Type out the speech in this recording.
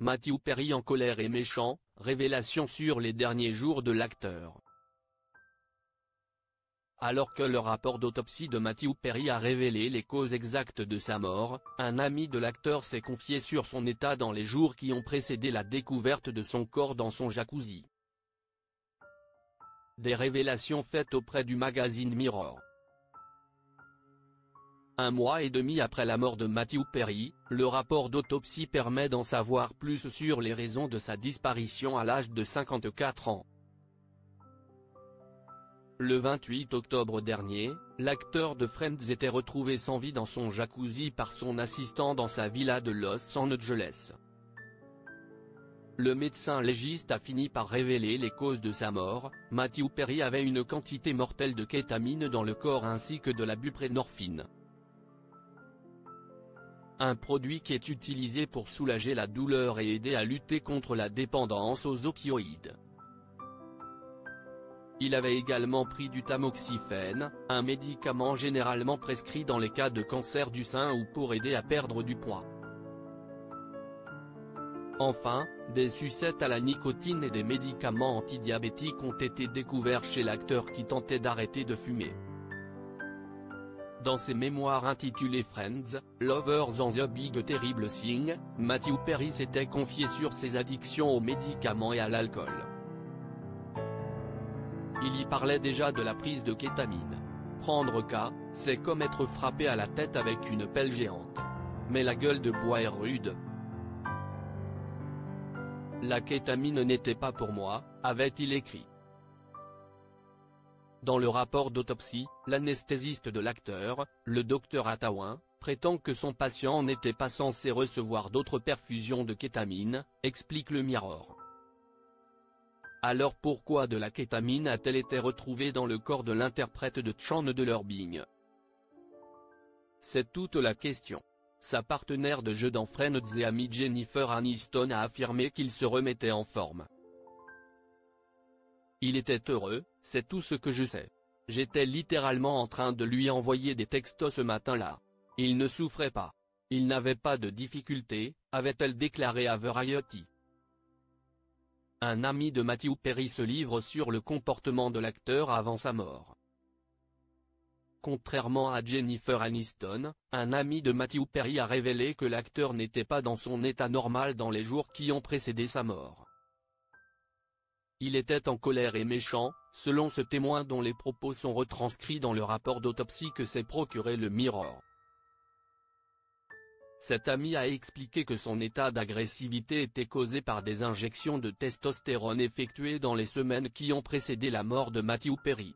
Matthew Perry en colère et méchant, révélation sur les derniers jours de l'acteur. Alors que le rapport d'autopsie de Matthew Perry a révélé les causes exactes de sa mort, un ami de l'acteur s'est confié sur son état dans les jours qui ont précédé la découverte de son corps dans son jacuzzi. Des révélations faites auprès du magazine Mirror. 1 mois et demi après la mort de Matthew Perry, le rapport d'autopsie permet d'en savoir plus sur les raisons de sa disparition à l'âge de 54 ans. Le 28 octobre dernier, l'acteur de Friends était retrouvé sans vie dans son jacuzzi par son assistant dans sa villa de Los Angeles. Le médecin légiste a fini par révéler les causes de sa mort. Matthew Perry avait une quantité mortelle de kétamine dans le corps ainsi que de la buprenorphine. Un produit qui est utilisé pour soulager la douleur et aider à lutter contre la dépendance aux opioïdes. Il avait également pris du tamoxifène, un médicament généralement prescrit dans les cas de cancer du sein ou pour aider à perdre du poids. Enfin, des sucettes à la nicotine et des médicaments antidiabétiques ont été découverts chez l'acteur qui tentait d'arrêter de fumer. Dans ses mémoires intitulées Friends, Lovers and the Big Terrible Thing, Matthew Perry s'était confié sur ses addictions aux médicaments et à l'alcool. Il y parlait déjà de la prise de kétamine. Prendre K, c'est comme être frappé à la tête avec une pelle géante. Mais la gueule de bois est rude. La kétamine n'était pas pour moi, avait-il écrit. Dans le rapport d'autopsie, l'anesthésiste de l'acteur, le Dr Attawin, prétend que son patient n'était pas censé recevoir d'autres perfusions de kétamine, explique le Mirror. Alors pourquoi de la kétamine a-t-elle été retrouvée dans le corps de l'interprète de Chandler Bing? C'est toute la question. Sa partenaire de jeu dans Friends et amie Jennifer Aniston a affirmé qu'il se remettait en forme. Il était heureux, c'est tout ce que je sais. J'étais littéralement en train de lui envoyer des textos ce matin-là. Il ne souffrait pas. Il n'avait pas de difficultés, avait-elle déclaré à Variety. Un ami de Matthew Perry se livre sur le comportement de l'acteur avant sa mort. Contrairement à Jennifer Aniston, un ami de Matthew Perry a révélé que l'acteur n'était pas dans son état normal dans les jours qui ont précédé sa mort. Il était en colère et méchant, selon ce témoin dont les propos sont retranscrits dans le rapport d'autopsie que s'est procuré le Mirror. Cet ami a expliqué que son état d'agressivité était causé par des injections de testostérone effectuées dans les semaines qui ont précédé la mort de Matthew Perry.